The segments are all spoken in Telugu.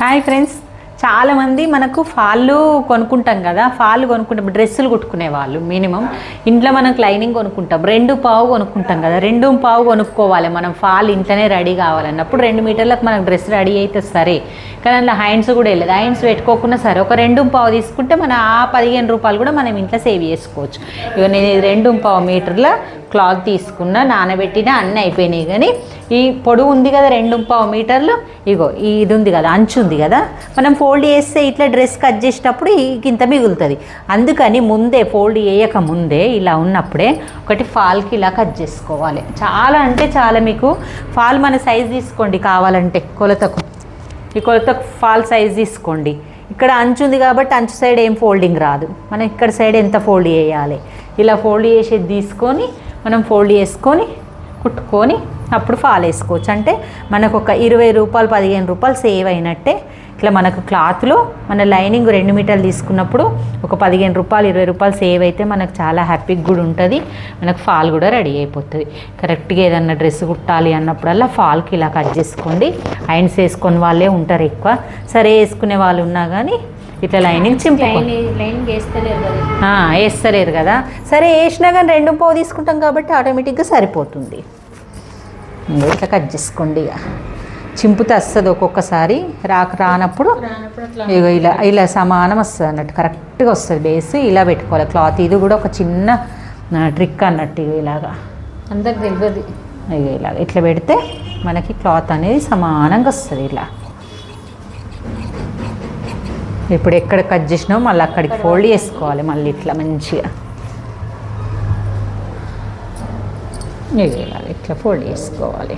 హాయ్ ఫ్రెండ్స్, చాలామంది మనకు ఫాళ్ళు కొనుక్కుంటాం కదా. ఫాళ్ళు కొనుక్కుంటాం, డ్రెస్సులు కుట్టుకునే వాళ్ళు మినిమం ఇంట్లో మనకు లైనింగ్ కొనుక్కుంటాం, 2.5 కొనుక్కుంటాం కదా. 2.5 కొనుక్కోవాలి మనం. ఫాల్ ఇంట్లోనే రెడీ కావాలన్నప్పుడు 2 మీటర్లకు మనకు డ్రెస్ రెడీ అయితే సరే, కానీ అందులో హ్యాండ్స్ కూడా వెళ్ళదు. హ్యాండ్స్ పెట్టుకోకుండా సరే ఒక 2.5 తీసుకుంటే మన ఆ 15 రూపాయలు కూడా మనం ఇంట్లో సేవ్ చేసుకోవచ్చు. ఇక నేను 2.5 మీటర్ల క్లాత్ తీసుకున్న, నానబెట్టిన, అన్నీ అయిపోయినాయి. కానీ ఈ పొడవు ఉంది కదా 2.5 మీటర్లు, ఇగో ఇది ఉంది కదా, అంచు ఉంది కదా, మనం ఫోల్డ్ చేస్తే ఇట్లా డ్రెస్ కట్ చేసేటప్పుడు ఇంత మిగులుతుంది. అందుకని ముందే ఫోల్డ్ చేయక ముందే ఇలా ఉన్నప్పుడే ఒకటి ఫాల్కి ఇలా కట్ చేసుకోవాలి. చాలా అంటే చాలా, మీకు ఫాల్ మన సైజ్ తీసుకోండి కావాలంటే, కొలతకు ఈ కొలతకు ఫాల్ సైజ్ తీసుకోండి. ఇక్కడ అంచు ఉంది కాబట్టి అంచు సైడ్ ఏం ఫోల్డింగ్ రాదు, మనం ఇక్కడ సైడ్ ఎంత ఫోల్డ్ చేయాలి, ఇలా ఫోల్డ్ చేసేది తీసుకొని మనం ఫోల్డ్ చేసుకొని కుట్టుకొని అప్పుడు ఫాల్ వేసుకోవచ్చు. అంటే మనకు ఒక 20 రూపాయలు 15 రూపాయలు సేవ్ అయినట్టే. ఇట్లా మనకు క్లాత్లో మన లైనింగ్ 2 మీటర్లు తీసుకున్నప్పుడు ఒక 15 రూపాయలు 20 రూపాయలు సేవ్ అయితే మనకు చాలా హ్యాపీగా కూడా ఉంటుంది. మనకు ఫాల్ కూడా రెడీ అయిపోతుంది. కరెక్ట్గా ఏదన్నా డ్రెస్ కుట్టాలి అన్నప్పుడల్లా ఫాల్కి ఇలా కట్ చేసుకోండి. హ్యాండ్స్ వేసుకొని వాళ్ళే ఉంటారు ఎక్కువ, సరే వేసుకునే వాళ్ళు ఉన్నా కానీ ఇట్లా లైనింగ్ లైనింగ్ వేస్తలేరు కదా. సరే వేసినా కానీ 2.5 తీసుకుంటాం కాబట్టి ఆటోమేటిక్గా సరిపోతుంది. ఇట్లా కట్ చేసుకోండి. ఇక చింపుతే వస్తుంది ఒక్కొక్కసారి, రానప్పుడు ఇక ఇలా ఇలా సమానం వస్తుంది అన్నట్టు, కరెక్ట్గా వస్తుంది బేస్. ఇలా పెట్టుకోవాలి క్లాత్. ఇది కూడా ఒక చిన్న ట్రిక్ అన్నట్టు. ఇక ఇలాగా అందరికి తెలియదు. ఇక ఇలాగ ఇట్లా పెడితే మనకి క్లాత్ అనేది సమానంగా వస్తుంది. ఇలా ఇప్పుడు ఎక్కడ కట్ చేసినామో మళ్ళీ అక్కడికి ఫోల్డ్ చేసుకోవాలి. మళ్ళీ ఇట్లా మంచిగా ఇలాగ ఇట్లా ఫోల్డ్ చేసుకోవాలి.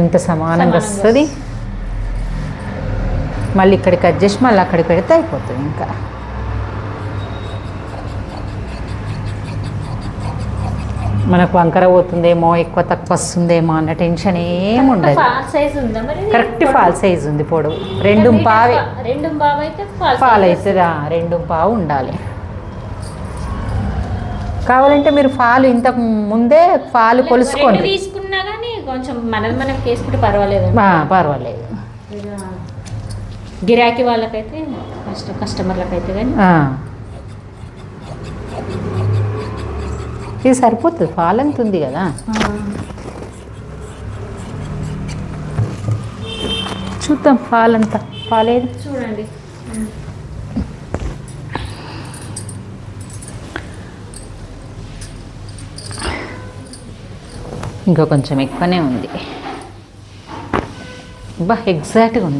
ఎంత సమానంగా వస్తుంది. మళ్ళీ ఇక్కడికి కట్ చేసి మళ్ళీ అక్కడికి పెడితే అయిపోతుంది. ఇంకా మనకు వంకర పోతుందేమో, ఎక్కువ తక్కువ వస్తుందేమో అన్న టెన్షన్ ఏమి ఉండదు. కరెక్ట్ ఫాల్ సైజ్ ఉంది. పొడవు 2.5 ఫాల్ అవుతుందా, 2.5 ఉండాలి. కావాలంటే మీరు ఫాల్ ఇంతకు ముందే ఫాల్ కొలుసుకోండి. తీసుకున్నా కానీ కొంచెం మనం వేసుకుంటే పర్వాలేదు. పర్వాలేదు. గిరాకీ వాళ్ళకైతే కస్టమర్లకైతే కానీ ఇది సరిపోతుంది. ఫాల్ అంత ఉంది కదా. చూద్దాం ఫాల్ అంతా. ఫాల్ ఏది చూడండి. ఇంకా కొంచెం ఎక్కువనే ఉంది. ఎగ్జాక్ట్గా ఉంది.